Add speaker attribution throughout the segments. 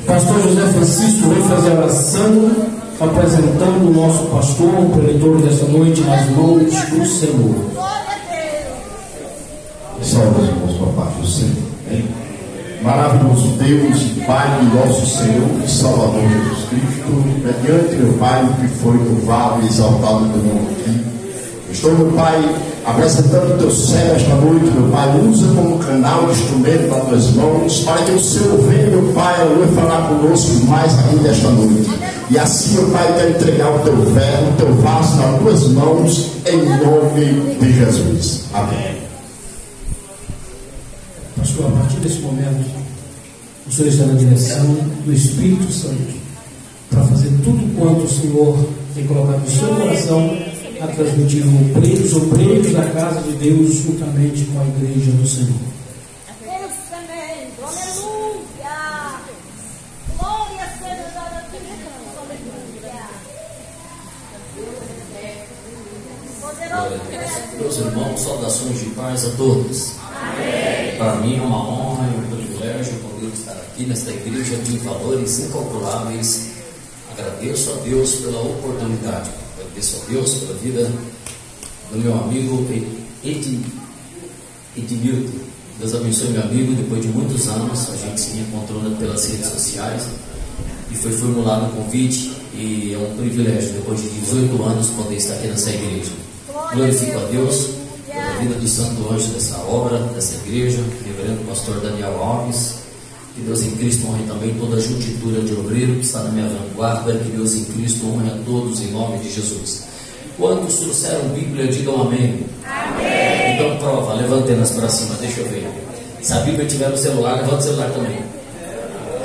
Speaker 1: Pastor José Francisco vem fazer a oração, apresentando o nosso pastor, o preletor dessa noite, nas mãos do Senhor.
Speaker 2: Salve, irmãos, para a paz do Senhor. Maravilhoso Deus e Pai do nosso Senhor e Salvador Jesus Cristo, mediante meu Pai que foi louvado e exaltado teu nome aqui. Estou, meu Pai, apresentando o teu céu esta noite, meu Pai. Usa como canal de instrumento nas tuas mãos, para que o Senhor venha, meu Pai, aleluia, falar conosco mais ainda esta noite. E assim, meu Pai, quero entregar o teu verbo, o teu vaso nas tuas mãos, em nome de Jesus. Amém.
Speaker 1: Pastor, a partir desse momento, o Senhor está na direção do Espírito Santo para fazer tudo quanto o Senhor tem colocado no seu coração a transmitir os obreiros da casa de Deus juntamente com a igreja do Senhor.
Speaker 3: Meus irmãos, saudações de paz a todos. Para mim é uma honra e um privilégio poder estar aqui nesta igreja de valores incalculáveis. Agradeço a Deus pela oportunidade. Agradeço a Deus pela vida do meu amigo Edmilton. Deus abençoe meu amigo. Depois de muitos anos a gente se encontrou pelas redes sociais e foi formulado um convite, e é um privilégio depois de 18 anos poder estar aqui nessa igreja. Glorifico a Deus pela vida do santo anjo dessa obra, dessa igreja, reverendo pastor Daniel Alves. Que Deus em Cristo honre também toda a juntitura de obreiro que está na minha vanguarda. Que Deus em Cristo honre a todos em nome de Jesus. Quantos trouxeram Bíblia, digam amém. Amém. Então prova, levantem-nas para cima, deixa eu ver. Se a Bíblia tiver no celular, levanta o celular também.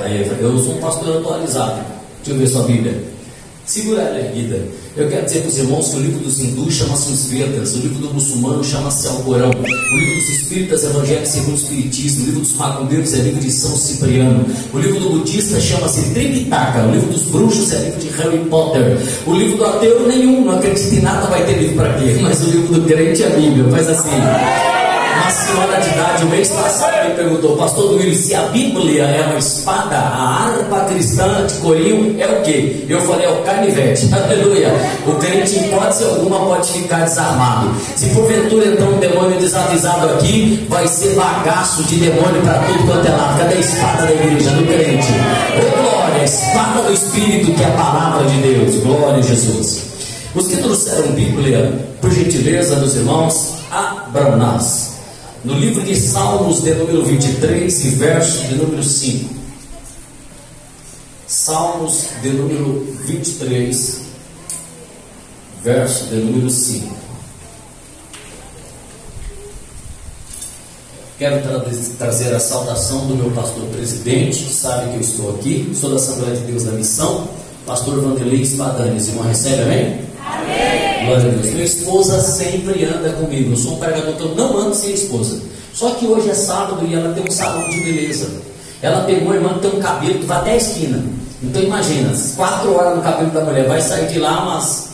Speaker 3: Aí, eu sou um pastor atualizado. Deixa eu ver sua Bíblia. Segura ela erguida. Eu quero dizer para os irmãos que o livro dos hindus chama-se os Vedas, o livro do muçulmano chama-se Alcorão, o livro dos espíritas é Evangelho segundo o Espiritismo, o livro dos macumbeiros é livro de São Cipriano, o livro do budista chama-se Tripitaka, o livro dos bruxos é livro de Harry Potter, o livro do ateu nenhum, não acredita em nada, vai ter livro para quê? Mas o livro do crente é a Bíblia. Faz assim. Uma senhora de idade, o mês passado, me perguntou: pastor Duílio, se a Bíblia é uma espada, a harpa cristã de corinho é o quê? Eu falei: é o canivete. Aleluia. O crente, em hipótese alguma, pode ficar desarmado. Se porventura entrar um demônio desavisado aqui, vai ser bagaço de demônio para tudo quanto é lado. Cadê a espada da igreja, do crente? Ô glória, a espada do Espírito, que é a palavra de Deus. Glória a Jesus. Os que trouxeram Bíblia, por gentileza dos irmãos, abram-nas no livro de Salmos, de número 23 e verso de número 5. Salmos, de número 23, verso de número 5. Quero trazer a saudação do meu pastor presidente, que sabe que eu estou aqui. Sou da Assembleia de Deus da Missão, pastor Vanderlei Spadanes. Irmão, recebe, amém? Amém. Glória a Deus. Minha esposa sempre anda comigo. Eu sou um pregador que eu não ando sem esposa. Só que hoje é sábado e ela tem um salão de beleza. Ela pegou a irmã que tem um cabelo que vai até a esquina. Então imagina, 4 horas no cabelo da mulher, vai sair de lá umas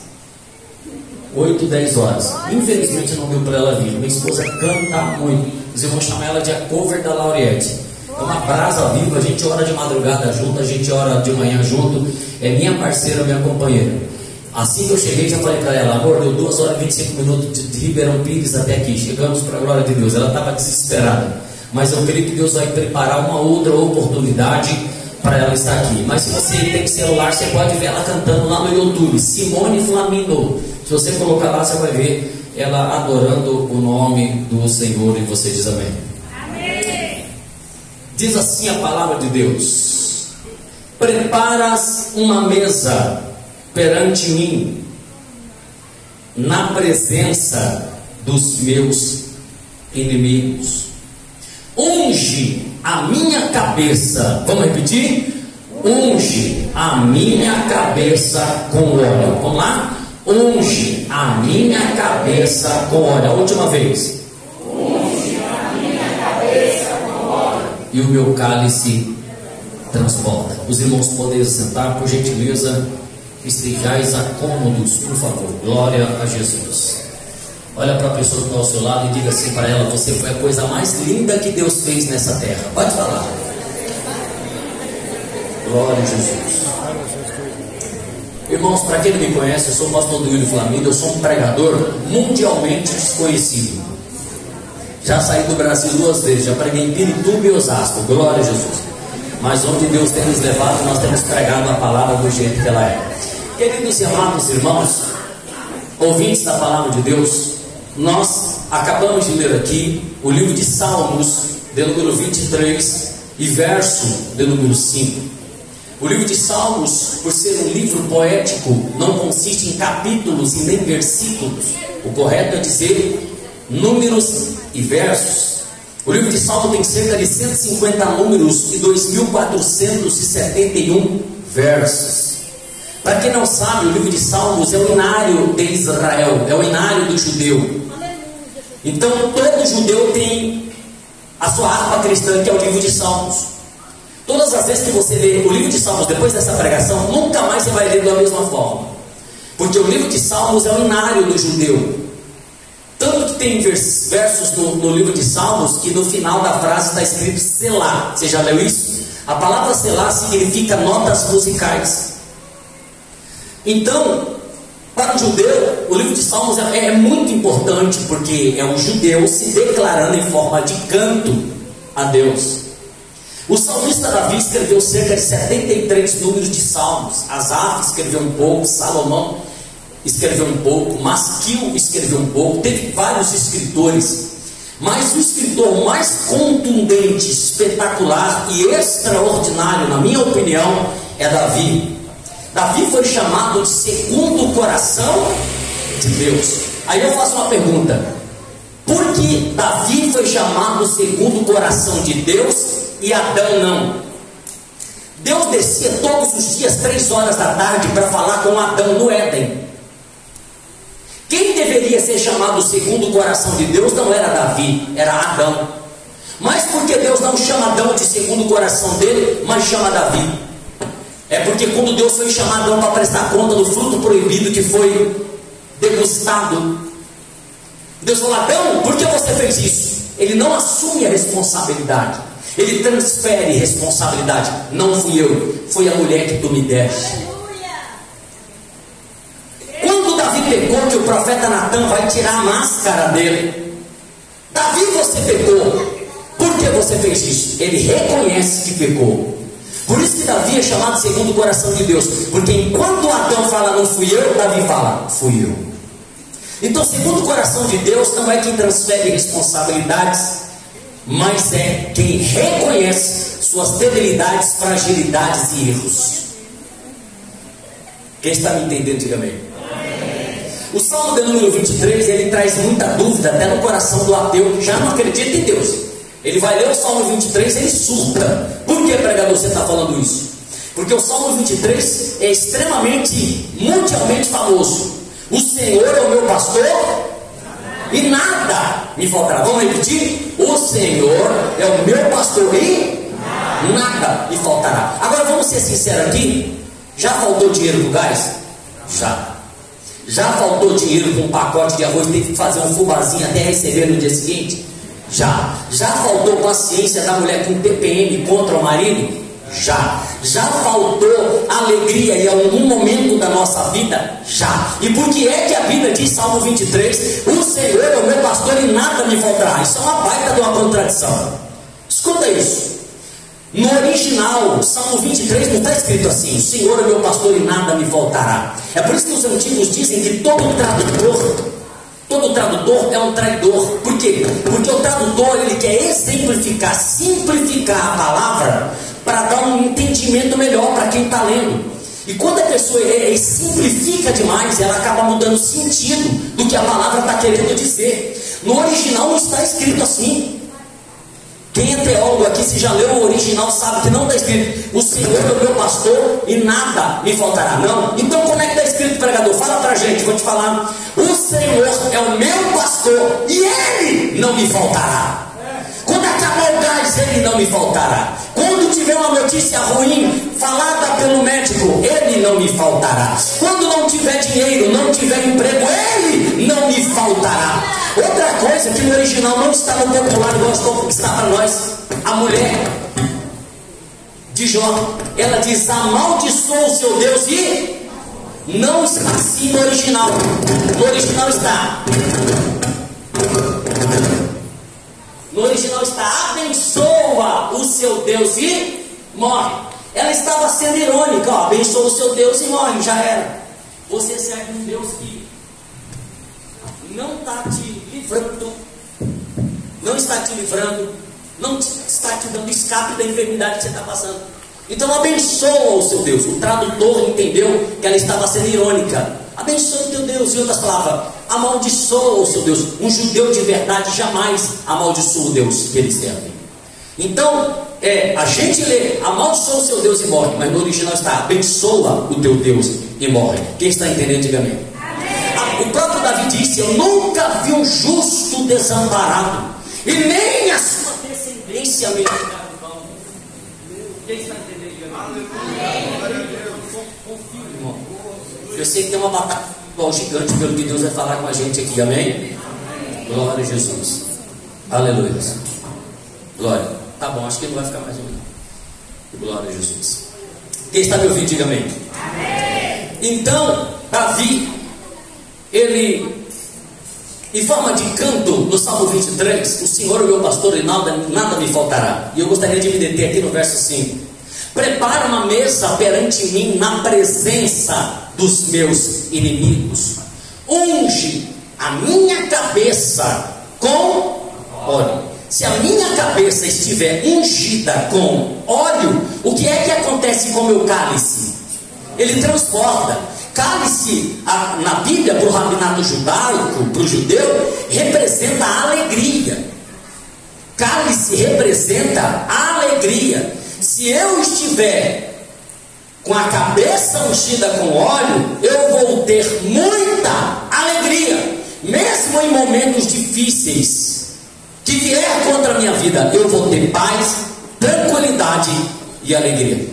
Speaker 3: 8, 10 horas. Infelizmente não deu para ela vir. Minha esposa canta muito. Os irmãos chamam ela de a cover da Lauriette. É uma brasa viva, a gente ora de madrugada junto, a gente ora de manhã junto. É minha parceira, minha companheira. Assim que eu cheguei, já falei para ela: amor, deu 2 horas e 25 minutos de Ribeirão Pires até aqui. Chegamos para a glória de Deus. Ela estava desesperada, mas eu creio que Deus vai preparar uma outra oportunidade para ela estar aqui. Mas se você tem celular, você pode ver ela cantando lá no YouTube, Simone Flamino. Se você colocar lá, você vai ver ela adorando o nome do Senhor. E você diz amém. Amém. Diz assim a palavra de Deus: preparas uma mesa perante mim, na presença dos meus inimigos. Unge a minha cabeça. Vamos repetir? Unge a minha cabeça com óleo. Vamos lá? Unge a minha cabeça com óleo. A última vez. Unge a minha cabeça com óleo. E o meu cálice transborda. Os irmãos podem sentar, por gentileza. Estejais acômodos, por favor. Glória a Jesus. Olha para a pessoa que está ao seu lado e diga assim para ela: você foi a coisa mais linda que Deus fez nessa terra. Pode falar. Glória a Jesus. Irmãos, para quem não me conhece, eu sou o pastor Duílio Flamindo, eu sou um pregador mundialmente desconhecido. Já saí do Brasil 2 vezes, já preguei em Pirituba e Osasco, glória a Jesus. Mas onde Deus tem nos levado, nós temos pregado a palavra do jeito que ela é. Queridos e amados irmãos, ouvintes da palavra de Deus, nós acabamos de ler aqui o livro de Salmos, de número 23 e verso de número 5. O livro de Salmos, por ser um livro poético, não consiste em capítulos e nem versículos. O correto é dizer números e versos. O livro de Salmos tem cerca de 150 números e 2.471 versos. Para quem não sabe, o livro de Salmos é o inário de Israel, é o inário do judeu. Então todo judeu tem a sua harpa cristã, que é o livro de Salmos. Todas as vezes que você lê o livro de Salmos depois dessa pregação, nunca mais você vai ler da mesma forma. Porque o livro de Salmos é o inário do judeu. Tanto que tem versos no livro de Salmos que no final da frase está escrito Selá. Você já leu isso? A palavra Selá significa notas musicais. Então, para o judeu, o livro de Salmos é muito importante, porque é um judeu se declarando em forma de canto a Deus. O salmista Davi escreveu cerca de 73 números de salmos. Asaf escreveu um pouco, Salomão escreveu um pouco, Masquil escreveu um pouco, teve vários escritores. Mas o escritor mais contundente, espetacular e extraordinário, na minha opinião, é Davi. Davi foi chamado de segundo coração de Deus. Aí eu faço uma pergunta: por que Davi foi chamado segundo coração de Deus e Adão não? Deus descia todos os dias 3 horas da tarde para falar com Adão no Éden. Quem deveria ser chamado segundo o coração de Deus não era Davi, era Adão. Mas por que Deus não chama Adão de segundo o coração dele, mas chama Davi? É porque quando Deus foi chamar Adão para prestar conta do fruto proibido que foi degustado, Deus falou: Adão, por que você fez isso? Ele não assume a responsabilidade, ele transfere responsabilidade. Não fui eu, foi a mulher que tu me deste. Quando Davi pecou, que o profeta Natan vai tirar a máscara dele: Davi, você pecou, por que você fez isso? Ele reconhece que pecou. Por isso que Davi é chamado segundo o coração de Deus, porque enquanto Adão fala não fui eu, Davi fala fui eu. Então, segundo o coração de Deus não é quem transfere responsabilidades, mas é quem reconhece suas debilidades, fragilidades e erros. Quem está me entendendo, diga amém. O Salmo de número 23, ele traz muita dúvida até no coração do ateu que já não acredita em Deus. Ele vai ler o Salmo 23, ele surta. Por que, pregador, você está falando isso? Porque o Salmo 23 é extremamente, mundialmente famoso. O Senhor é o meu pastor e nada me faltará. Vamos repetir? O Senhor é o meu pastor e nada me faltará. Agora vamos ser sinceros aqui. Já faltou dinheiro no gás? Já faltou dinheiro com um pacote de arroz, tem que fazer um fubazinho até receber no dia seguinte? Já faltou paciência da mulher com TPM contra o marido? Já faltou alegria em algum momento da nossa vida? Já. E por que é que a Bíblia diz, Salmo 23, o Senhor é o meu pastor e nada me faltará? Isso é uma baita de uma contradição. Escuta isso. No original, Salmo 23 não está escrito assim: o Senhor é meu pastor e nada me faltará. É por isso que os antigos dizem que todo tradutor é um traidor. Por quê? Porque o tradutor, ele quer exemplificar, simplificar a palavra para dar um entendimento melhor para quem está lendo. E quando a pessoa simplifica demais, ela acaba mudando o sentido do que a palavra está querendo dizer. No original não está escrito assim. Quem é teólogo aqui, se já leu o original, sabe que não está escrito: o Senhor é o meu pastor e nada me faltará. Não. Então como é que está escrito, pregador? Fala para a gente, vou te falar. O Senhor é o meu pastor e Ele não me faltará. Quando acabar o gás, Ele não me faltará. Quando tiver uma notícia ruim falada pelo médico, Ele não me faltará. Quando não tiver dinheiro, não tiver emprego, Ele não me faltará. Outra coisa que no original não está no popular, igual está para nós: a mulher de Jó, ela diz: amaldiçoa o seu Deus, e não está assim no original. No original está abençoa o seu Deus e morre. Ela estava sendo irônica, ó, abençoa o seu Deus e morre, já era. Você serve um Deus que não está te livrando, não está te livrando, não está te dando escape da enfermidade que você está passando. Então abençoa o seu Deus. O tradutor entendeu que ela estava sendo irônica. Abençoa o teu Deus. Em outras palavras, amaldiçoa o seu Deus. Um judeu de verdade jamais amaldiçoa o Deus que ele serve. Então, a gente lê amaldiçoa o seu Deus e morre, mas no original está abençoa o teu Deus e morre. Quem está entendendo, diga amém. O próprio Davi disse: eu nunca vi um justo desamparado, e nem a sua descendência mendigar o pão. Quem está entendendo, diga amém. Confio, irmão. Eu sei que tem uma batalha gigante pelo que Deus vai falar com a gente aqui, amém? Glória a Jesus. Aleluia. Glória. Tá bom, acho que não vai ficar mais um minuto. Glória a Jesus. Quem está me ouvindo, diga amém. Amém. Então, Davi, ele, em forma de canto, no Salmo 23, o Senhor é o meu pastor e nada me faltará. E eu gostaria de me deter aqui no verso 5. Prepara uma mesa perante mim na presença dos meus inimigos. Unge a minha cabeça com óleo. Se a minha cabeça estiver ungida com óleo, o que é que acontece com o meu cálice? Ele transporta. Cálice, na Bíblia, para o rabinato judaico, para o judeu, representa a alegria. Cálice representa a alegria. Se eu estiver com a cabeça ungida com óleo, eu vou ter muita alegria, mesmo em momentos difíceis que vier contra a minha vida, eu vou ter paz, tranquilidade e alegria.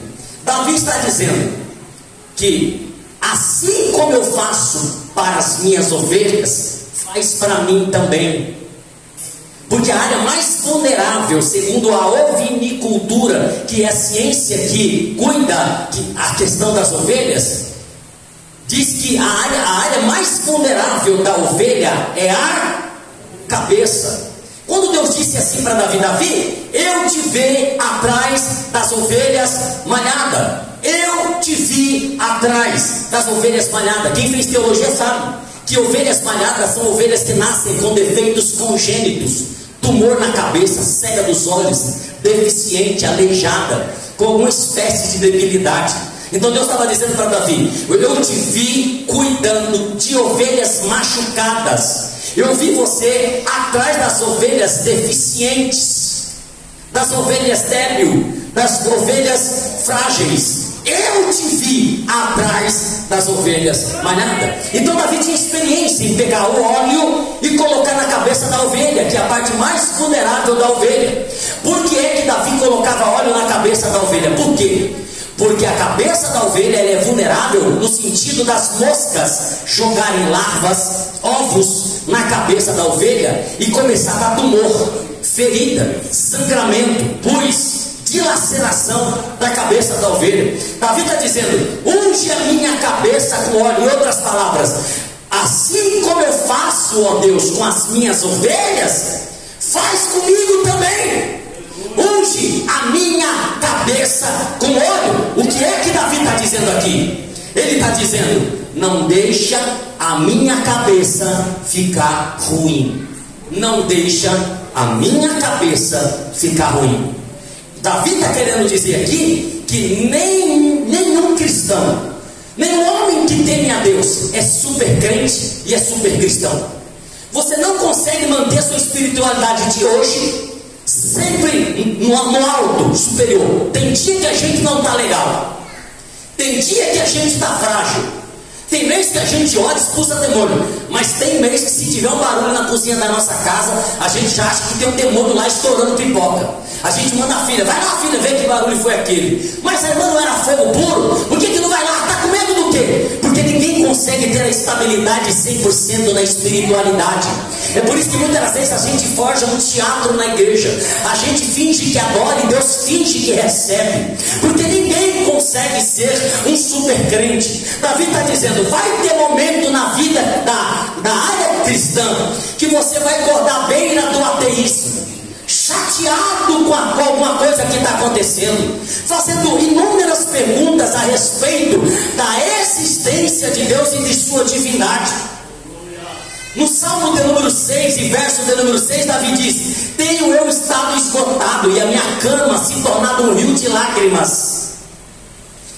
Speaker 3: Davi está dizendo que assim como eu faço para as minhas ovelhas, faz para mim também. Porque a área mais vulnerável, segundo a ovinicultura, que é a ciência que cuida a questão das ovelhas, diz que a área mais vulnerável da ovelha é a cabeça. Quando Deus disse assim para Davi: Davi, eu te vi atrás das ovelhas manhadas. Eu te vi atrás das ovelhas manhadas. Quem fez teologia sabe que ovelhas manhadas são ovelhas que nascem com defeitos congênitos, tumor na cabeça, cega dos olhos, deficiente, aleijada, com alguma espécie de debilidade. Então Deus estava dizendo para Davi: eu te vi cuidando de ovelhas machucadas. Eu vi você atrás das ovelhas deficientes, das ovelhas débeis, das ovelhas frágeis. Eu te vi atrás das ovelhas manhadas. Então Davi tinha experiência em pegar o óleo e colocar na cabeça da ovelha, que é a parte mais vulnerável da ovelha. Por que é que Davi colocava óleo na cabeça da ovelha? Por quê? Porque a cabeça da ovelha ela é vulnerável no sentido das moscas jogarem larvas, ovos na cabeça da ovelha e começar a dar tumor, ferida, sangramento, pus, dilaceração da cabeça da ovelha. Davi está dizendo: unge a minha cabeça com óleo. Em outras palavras, assim como eu faço, ó Deus, com as minhas ovelhas, faz comigo também. Unge a minha cabeça com óleo. O que é que Davi está dizendo aqui? Ele está dizendo: não deixa a minha cabeça ficar ruim. Não deixa a minha cabeça ficar ruim. Davi está querendo dizer aqui que nenhum cristão, nenhum homem que teme a Deus é super crente e é super cristão. Você não consegue manter sua espiritualidade de hoje sempre no alto, superior. Tem dia que a gente não está legal, tem dia que a gente está frágil, tem mês que a gente ora e expulsa demônio, mas tem mês que se tiver um barulho na cozinha da nossa casa, a gente já acha que tem um demônio lá estourando pipoca. A gente manda a filha: vai lá filha, vê que barulho foi aquele. Mas a irmã não era fogo puro? Por que não vai lá? Está com medo do quê? Porque ninguém consegue ter a estabilidade 100% na espiritualidade. É por isso que muitas vezes a gente forja um teatro na igreja. A gente finge que adora e Deus finge que recebe. Porque ninguém consegue ser um super crente. Davi está dizendo, vai ter momento na vida da área cristã que você vai acordar à beira do ateísmo, chateado com alguma coisa que está acontecendo, fazendo inúmeras perguntas a respeito da existência de Deus e de sua divindade. No Salmo de número 6 e verso de número 6, Davi diz: tenho eu estado esgotado e a minha cama se tornado um rio de lágrimas.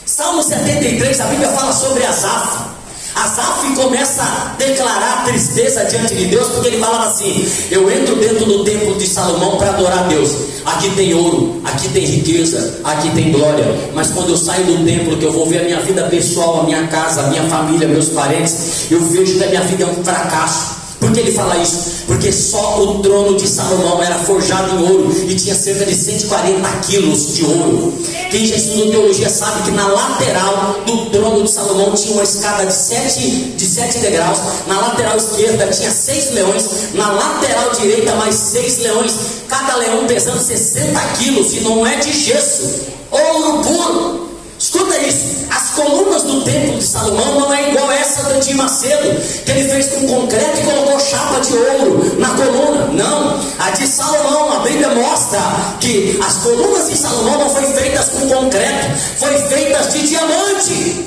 Speaker 3: Salmo 73, a Bíblia fala sobre Asaf. Asaf começa a declarar tristeza diante de Deus, porque ele falava assim: eu entro dentro do templo de Salomão para adorar a Deus. Aqui tem ouro, aqui tem riqueza, aqui tem glória. Mas quando eu saio do templo, que eu vou ver a minha vida pessoal, a minha casa, a minha família, meus parentes, eu vejo que a minha vida é um fracasso. Por que ele fala isso? Porque só o trono de Salomão era forjado em ouro e tinha cerca de 140 quilos de ouro. Quem já estudou teologia sabe que na lateral do trono de Salomão tinha uma escada de 7 degraus. Na lateral esquerda tinha 6 leões. Na lateral direita mais 6 leões. Cada leão pesando 60 quilos, e não é de gesso, ouro puro. Escuta isso, as colunas do templo de Salomão não é igual essa do Edir Macedo, que ele fez com concreto e colocou chapa de ouro na coluna. Não, a de Salomão, a Bíblia mostra que as colunas de Salomão não foram feitas com concreto, foram feitas de diamante.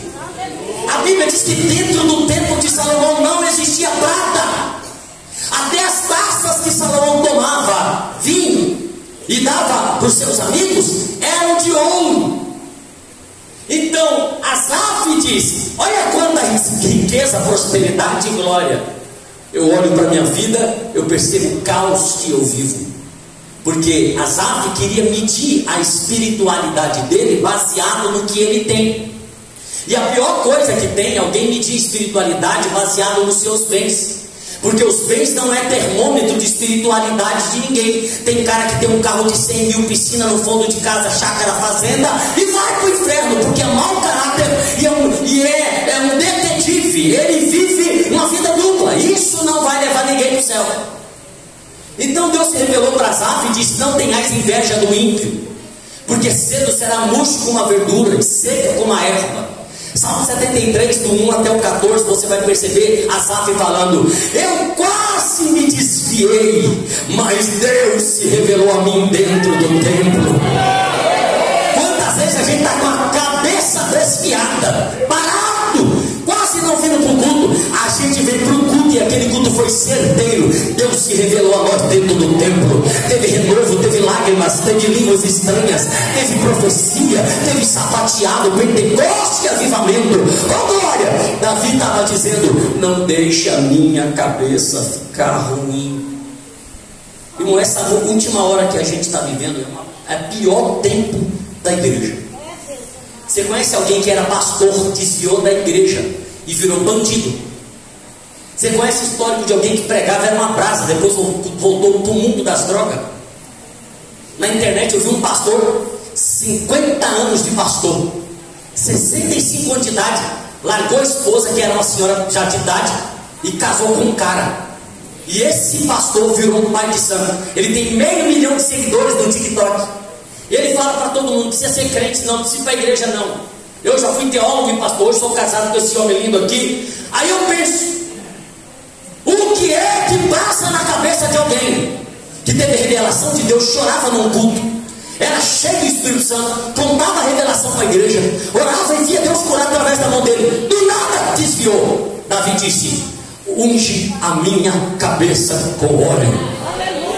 Speaker 3: A Bíblia diz que dentro do templo de Salomão não existia prata. Até as taças que Salomão tomava vinho e dava para os seus amigos eram de ouro. Então, Asaf diz: olha quanta riqueza, prosperidade e glória. Eu olho para a minha vida, eu percebo o caos que eu vivo. Porque Asaf queria medir a espiritualidade dele baseado no que ele tem. E a pior coisa que tem é alguém medir espiritualidade baseado nos seus bens. Porque os bens não é termômetro de espiritualidade de ninguém. Tem cara que tem um carro de 100 mil, piscina no fundo de casa, chácara, fazenda, e vai para o inferno, porque é mau caráter e é um detetive. Ele vive uma vida dupla. Isso não vai levar ninguém para o céu. Então Deus se revelou para Asaf e disse: não tenhais inveja do ímpio, porque cedo será murcho como a verdura e seca como a erva. Salmo 73, do 1 até o 14, você vai perceber Asaf falando: eu quase me desviei, mas Deus se revelou a mim dentro do templo. Quantas vezes a gente está com a cabeça desviada, parado, quase não vindo para o culto. A gente veio para o culto e aquele culto foi certeiro. Deus se revelou a nós dentro do templo. Teve renovo, teve lágrimas, teve línguas estranhas, teve profecia, teve sapateado, Pentecoste e avivamento. Oh glória! Davi estava dizendo: não deixe a minha cabeça ficar ruim. Irmão, essa última hora que a gente está vivendo é o pior tempo da igreja. Você conhece alguém que era pastor, desviou da igreja e virou bandido? Você conhece o histórico de alguém que pregava, era uma brasa, depois voltou para o mundo das drogas? Na internet eu vi um pastor, 50 anos de pastor, 65 anos de idade, largou a esposa, que era uma senhora já de idade, e casou com um cara. E esse pastor virou um pai de santo. Ele tem 500 mil de seguidores no TikTok. Ele fala para todo mundo: precisa ser crente, não precisa ir para a igreja não. Eu já fui teólogo e pastor, hoje sou casado com esse homem lindo aqui. Aí eu penso: o que é que passa na cabeça de alguém que teve revelação de Deus, chorava num culto, era cheio do Espírito Santo, contava a revelação para a igreja, orava e via Deus curar através da mão dele, do nada desviou? Davi disse: unge a minha cabeça com óleo,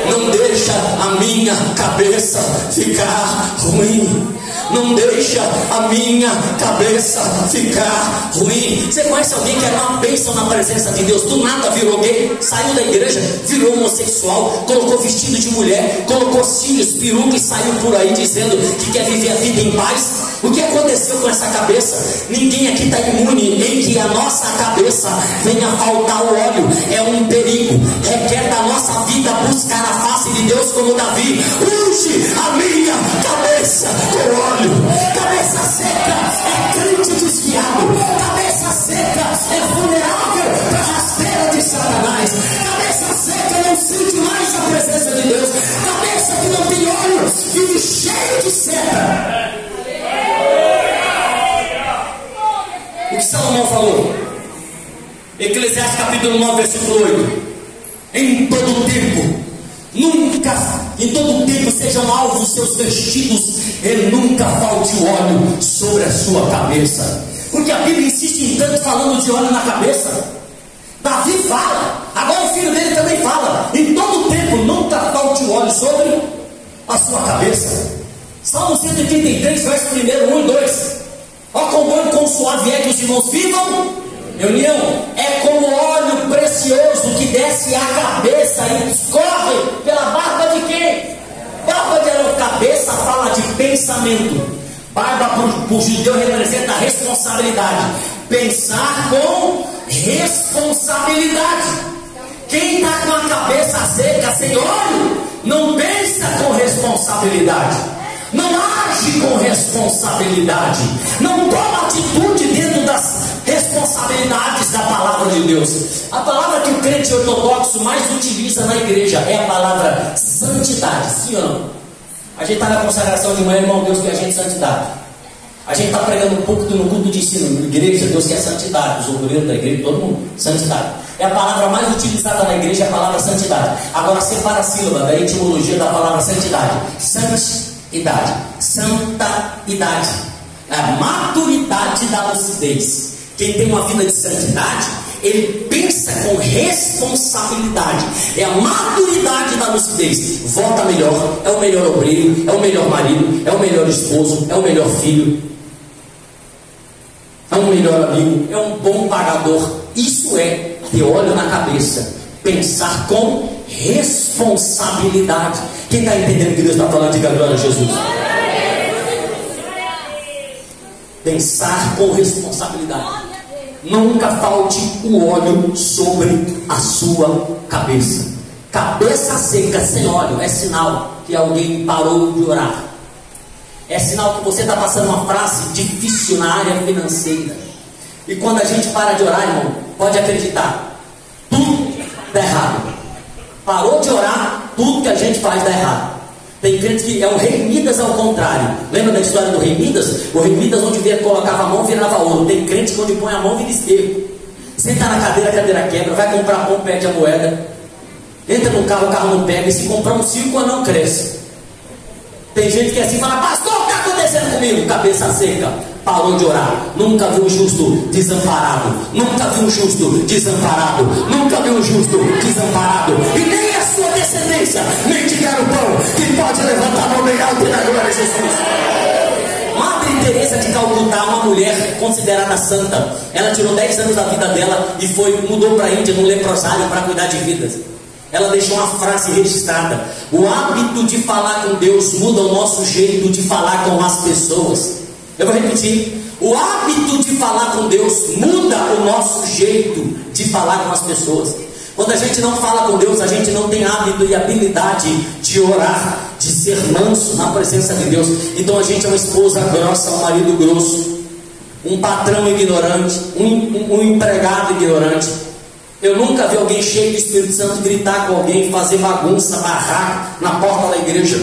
Speaker 3: não deixa a minha cabeça ficar ruim. Não deixa a minha cabeça ficar ruim. Você conhece alguém que era uma bênção na presença de Deus, do nada virou gay, saiu da igreja, virou homossexual, colocou vestido de mulher, colocou cílios, peruca e saiu por aí dizendo que quer viver a vida em paz? O que aconteceu com essa cabeça? Ninguém aqui está imune em que a nossa cabeça venha a faltar o óleo. É um perigo. Requer da nossa vida buscar a face de Deus como Davi. Unge a minha cabeça com óleo. Cabeça seca é crente desviado. Cabeça seca é vulnerável para a rasteira de Satanás. Cabeça seca não Salomão falou? Eclesiastes capítulo 9, versículo 8. Em todo tempo, em todo tempo sejam alvos seus vestidos, e nunca falte o óleo sobre a sua cabeça. Porque a Bíblia insiste em tanto falando de óleo na cabeça. Davi fala, agora o filho dele também fala: em todo tempo nunca falte o óleo sobre a sua cabeça. Salmo 133, verso 1, 1 e 2. Ó, quão bom e quão suave é que os irmãos vivam em união. É como óleo precioso que desce a cabeça e escorre pela barba de quem? Barba de Arão. Cabeça fala de pensamento. Barba para o judeu representa a responsabilidade. Pensar com responsabilidade. Quem está com a cabeça seca, sem óleo, não pensa com responsabilidade, não age com responsabilidade, não toma atitude dentro das responsabilidades da palavra de Deus. A palavra que o crente ortodoxo mais utiliza na igreja é a palavra santidade. Sim ou não? A gente está na consagração de manhã, irmão, Deus quer a gente santidade. A gente está pregando um pouco no culto de ensino na igreja, Deus quer santidade. Os obreiros da igreja, todo mundo, santidade. É a palavra mais utilizada na igreja, é a palavra santidade. Agora separa a sílaba da etimologia da palavra santidade. Santidade, santa-idade, a maturidade da lucidez. Quem tem uma vida de santidade, ele pensa com responsabilidade. É a maturidade da lucidez. Vota melhor, é o melhor obreiro, é o melhor marido, é o melhor esposo, é o melhor filho, é um melhor amigo, é um bom pagador. Isso é ter óleo na cabeça, pensar com responsabilidade. Quem está entendendo o que Deus está falando? Diga glória a Jesus. Pensar com responsabilidade. Nunca falte o óleo sobre a sua cabeça. Cabeça seca sem óleo é sinal que alguém parou de orar. É sinal que você está passando uma fase difícil na área financeira. E quando a gente para de orar, irmão, pode acreditar, tudo dá errado. Parou de orar, tudo que a gente faz dá errado. Tem crente que é o rei Midas ao contrário. Lembra da história do rei Midas? O rei Midas, onde colocava a mão, virava ouro. Tem crente que onde põe a mão, vira esterco. Senta na cadeira, a cadeira quebra. Vai comprar pão, perde a moeda. Entra no carro, o carro não pega. E se comprar um circo, não cresce. Tem gente que é assim, fala: pastor, o que está acontecendo comigo? Cabeça seca, parou de orar. Nunca viu um justo desamparado. Nunca viu um justo desamparado. Nunca viu um justo desamparado. E nem a sua descendência mendigar o pão, que pode levantar a mão bem alta e dar glória a Jesus. Madre Teresa de Calcutá, uma mulher considerada santa, ela tirou 10 anos da vida dela e mudou para a Índia num leprosário para cuidar de vidas. Ela deixou uma frase registrada: o hábito de falar com Deus muda o nosso jeito de falar com as pessoas. Eu vou repetir: o hábito de falar com Deus muda o nosso jeito de falar com as pessoas. Quando a gente não fala com Deus, a gente não tem hábito e habilidade de orar, de ser manso na presença de Deus. Então a gente é uma esposa grossa, um marido grosso, um patrão ignorante, um empregado ignorante. Eu nunca vi alguém cheio do Espírito Santo gritar com alguém, fazer bagunça, barraco na porta da igreja.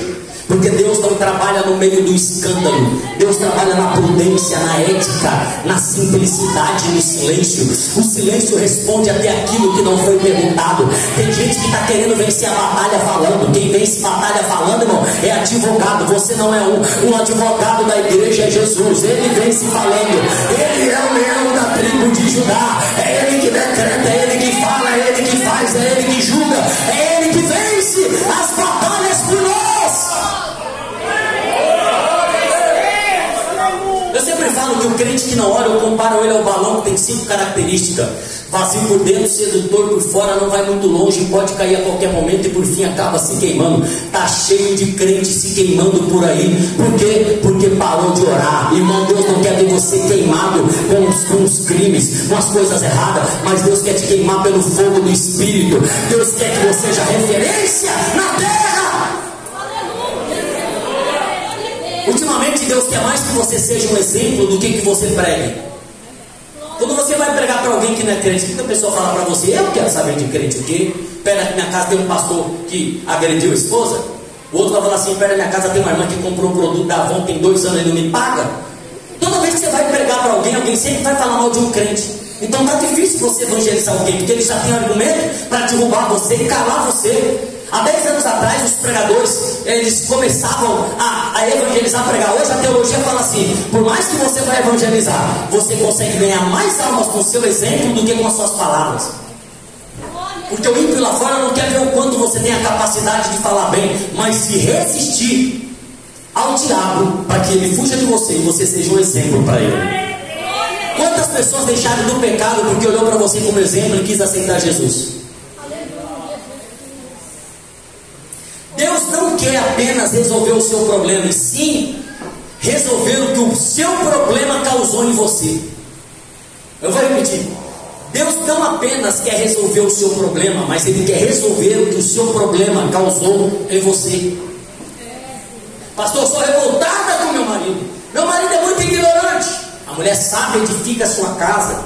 Speaker 3: Porque Deus não trabalha no meio do escândalo. Deus trabalha na prudência, na ética, na simplicidade, no silêncio. O silêncio responde até aquilo que não foi perguntado. Tem gente que está querendo vencer a batalha falando. Quem vence a batalha falando, irmão, é advogado. Você não é um advogado da igreja, é Jesus. Ele vence falando. Ele é o leão da tribo de Judá. É Ele que decreta, é Ele que fala, é Ele que faz, é Ele que julga, é Ele que vence as batalhas por nós. Eu sempre falo que o crente que não ora, eu comparo ele ao balão que tem 5 características: vazio por dentro, sedutor por fora, não vai muito longe, pode cair a qualquer momento e por fim acaba se queimando. Está cheio de crente se queimando por aí. Por quê? Porque parou de orar. Irmão, Deus não quer ver você queimado com os crimes, com as coisas erradas, mas Deus quer te queimar pelo fogo do Espírito. Deus quer que você seja referência na terra. Ultimamente Deus quer mais que você seja um exemplo do que você pregue. Quando você vai pregar para alguém que não é crente, o que a pessoa fala para você? Eu quero saber de crente o quê? Perto da minha casa tem um pastor que agrediu a esposa. O outro vai falar assim: perto da minha casa tem uma irmã que comprou um produto da Avon, tem 2 anos e não me paga. Toda vez que você vai pregar para alguém sempre vai falar mal de um crente. Então tá difícil você evangelizar alguém, porque ele já tem argumento para derrubar você e calar você. Há 10 anos atrás, os pregadores, eles começavam a evangelizar, pregar. Hoje a teologia fala assim: por mais que você vai evangelizar, você consegue ganhar mais almas com o seu exemplo do que com as suas palavras. Porque o ímpio lá fora não quer ver o quanto você tem a capacidade de falar bem, mas se resistir ao diabo para que ele fuja de você e você seja um exemplo para ele. Quantas pessoas deixaram do pecado porque olhou para você como exemplo e quis aceitar Jesus? Deus não quer apenas resolver o seu problema, e sim resolver o que o seu problema causou em você. Eu vou repetir. Deus não apenas quer resolver o seu problema, mas Ele quer resolver o que o seu problema causou em você. Pastor, eu sou revoltada com meu marido. Meu marido é muito ignorante. A mulher sábia edifica a sua casa.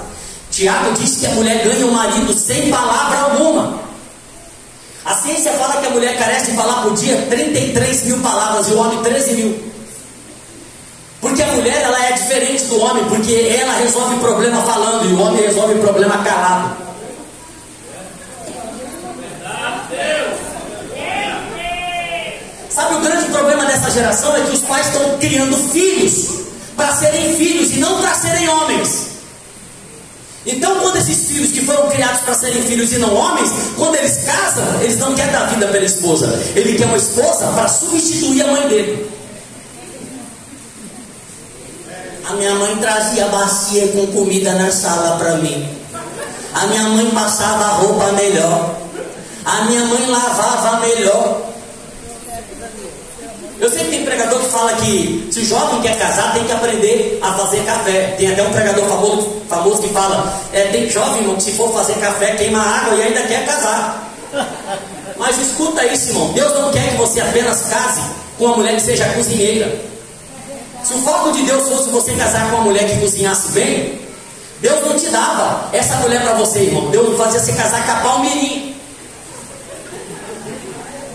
Speaker 3: Tiago diz que a mulher ganha um marido sem palavra alguma. A ciência fala que a mulher carece de falar por dia 33 mil palavras e o homem 13 mil. Porque a mulher, ela é diferente do homem, porque ela resolve problema falando e o homem resolve problema calado. Sabe, o grande problema dessa geração é que os pais estão criando filhos para serem filhos e não para serem homens. Então, quando esses filhos que foram criados para serem filhos e não homens, quando eles casam, eles não querem dar vida pela esposa. Ele quer uma esposa para substituir a mãe dele. A minha mãe trazia bacia com comida na sala para mim. A minha mãe passava a roupa melhor. A minha mãe lavava melhor. Eu sempre tenho pregador que fala que se o jovem quer casar, tem que aprender a fazer café. Tem até um pregador famoso que fala: tem jovem, irmão, que se for fazer café, queima água e ainda quer casar. Mas escuta isso, irmão. Deus não quer que você apenas case com uma mulher que seja cozinheira. Se o foco de Deus fosse você casar com uma mulher que cozinhasse bem, Deus não te dava essa mulher para você, irmão. Deus não fazia você casar com a Palmeirinha.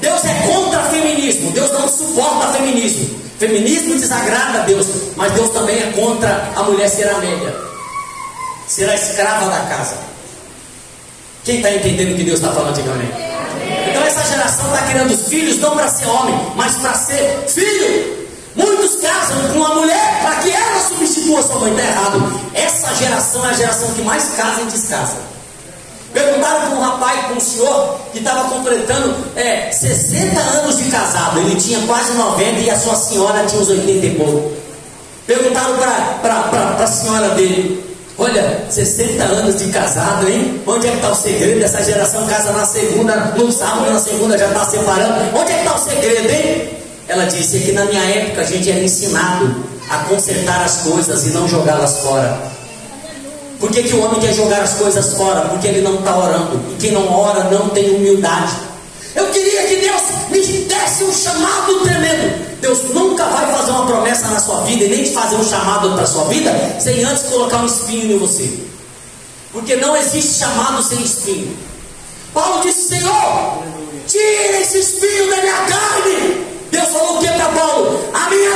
Speaker 3: Deus é contra feminismo. Deus não suporta feminismo. Feminismo desagrada a Deus, mas Deus também é contra a mulher ser a média, ser a escrava da casa. Quem está entendendo o que Deus está falando, diga amém. Então essa geração está criando os filhos não para ser homem, mas para ser filho. Muitos casam com uma mulher para que ela substitua sua mãe. Está errado. Essa geração é a geração que mais casa e descasa. Perguntaram para um rapaz, para um senhor que estava completando 60 anos de casado. Ele tinha quase 90 e a sua senhora tinha uns 80 e pouco. Perguntaram para a senhora dele: olha, 60 anos de casado, hein? Onde é que está o segredo? Essa geração casa na segunda, no sábado, na segunda já está separando. Onde é que está o segredo, hein? Ela disse: é que na minha época a gente era ensinado a consertar as coisas e não jogá-las fora. Por que o homem quer jogar as coisas fora? Porque ele não está orando. E quem não ora não tem humildade. Eu queria que Deus me desse um chamado tremendo. Deus nunca vai fazer uma promessa na sua vida e nem te fazer um chamado para a sua vida sem antes colocar um espinho em você. Porque não existe chamado sem espinho. Paulo disse: Senhor, tira esse espinho da minha carne. Deus falou o que para Paulo? A minha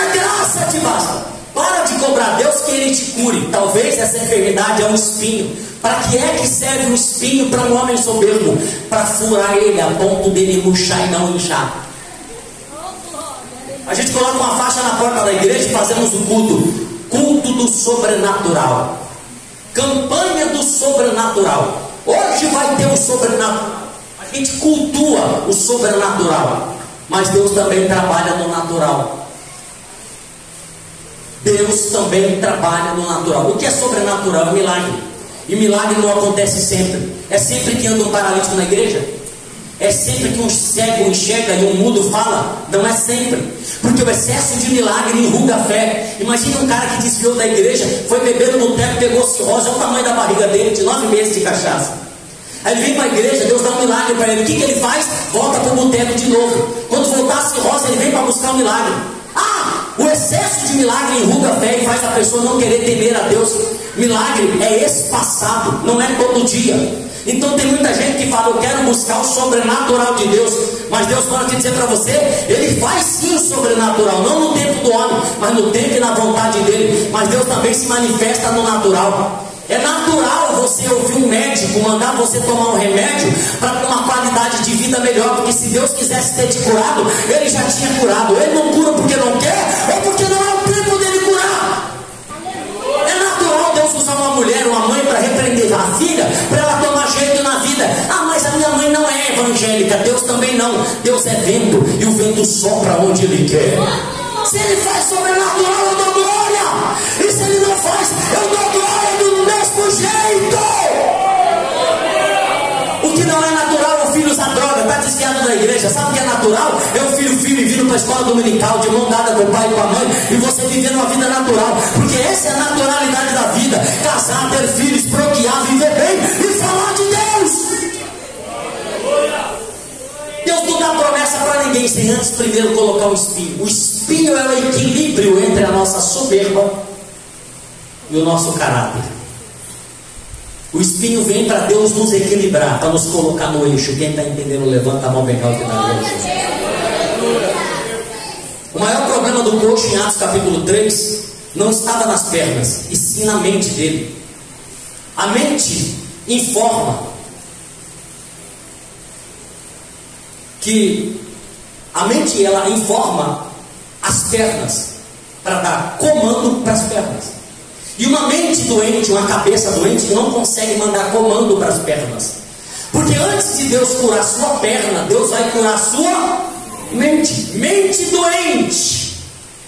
Speaker 3: graça te basta. Para de cobrar Deus que Ele te cure. Talvez essa enfermidade é um espinho. Para que é que serve um espinho para um homem soberbo? Para furar ele a ponto dele murchar e não inchar. A gente coloca uma faixa na porta da igreja e fazemos um culto do sobrenatural, campanha do sobrenatural. Hoje vai ter o sobrenatural. A gente cultua o sobrenatural, mas Deus também trabalha no natural. Deus também trabalha no natural. O que é sobrenatural é milagre. E milagre não acontece sempre. É sempre que anda um paralítico na igreja? É sempre que um cego enxerga e um mudo fala? Não é sempre. Porque o excesso de milagre enruga a fé. Imagina um cara que desviou da igreja, foi beber no boteco, pegou cirrose, olha o tamanho da barriga dele, de 9 meses de cachaça. Aí ele vem para a igreja, Deus dá um milagre para ele. O que ele faz? Volta para o boteco de novo. Quando voltar a cirrose, ele vem para buscar um milagre. O excesso de milagre enruga a fé e faz a pessoa não querer temer a Deus. Milagre é espaçado, não é todo dia. Então tem muita gente que fala, eu quero buscar o sobrenatural de Deus, mas Deus pode dizer para você, Ele faz sim o sobrenatural, não no tempo do homem, mas no tempo e na vontade dEle. Mas Deus também se manifesta no natural. É natural você ouvir um médico mandar você tomar um remédio para ter uma qualidade de vida melhor, porque se Deus quisesse ter te curado, Ele já tinha curado. Ele não cura porque não quer, ou porque não é o tempo dele curar. É natural Deus usar uma mulher, uma mãe, para repreender a filha, para ela tomar jeito na vida. Ah, mas a minha mãe não é evangélica. Deus também não. Deus é vento, e o vento sopra onde Ele quer. Se Ele faz sobrenatural, eu dou glória. E se Ele não faz, eu dou glória do mesmo jeito. O que não é natural é o filho usar droga, está desviado da igreja. Sabe o que é natural? É o filho vindo para a escola dominical, de mão dada com o pai e com a mãe, e você vivendo uma vida natural. Porque essa é a naturalidade da vida. Casar, ter filhos, procriar, viver bem e falar de Deus. Deus não dá promessa para ninguém sem antes primeiro colocar o espinho. O espinho é o equilíbrio entre a nossa soberba e o nosso caráter. O espinho vem para Deus nos equilibrar, para nos colocar no eixo. Quem está entendendo, levanta a mão bem alto que está no eixo. O maior problema do coxo em Atos capítulo 3 não estava nas pernas, e sim na mente dele. A mente informa que a mente, ela informa as pernas para dar comando para as pernas. E uma mente doente, uma cabeça doente, não consegue mandar comando para as pernas. Porque antes de Deus curar a sua perna, Deus vai curar a sua mente. Mente doente,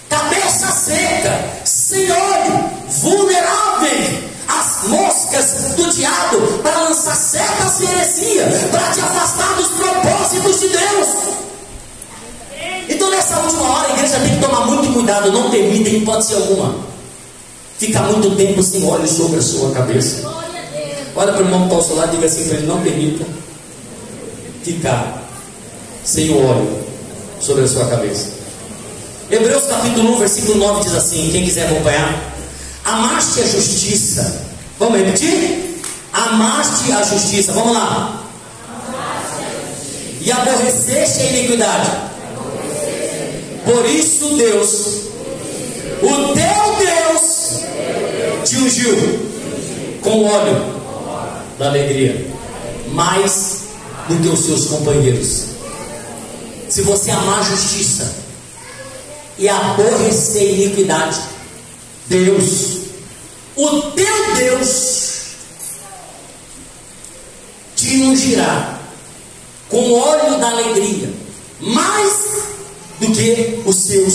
Speaker 3: cabeça seca, sem olho, vulnerável às moscas do diabo, para lançar setas e heresia, para te afastar dos propósitos de Deus. Então nessa última hora a igreja tem que tomar muito cuidado, não permita em hipótese alguma ficar muito tempo sem olhos sobre a sua cabeça. Olha para o irmão que está ao seu lado e diga assim para ele, não permita ficar sem o óleo sobre a sua cabeça. Hebreus capítulo 1, versículo 9 diz assim, quem quiser acompanhar: amaste a justiça. Vamos repetir? Amaste a justiça. Vamos lá. E aborreceste a iniquidade. Por isso Deus, o teu Deus, te ungiu com óleo da alegria, mais do que os seus companheiros. Se você amar a justiça e aborrecer a iniquidade, Deus, o teu Deus, te ungirá com óleo da alegria, mais do que os seus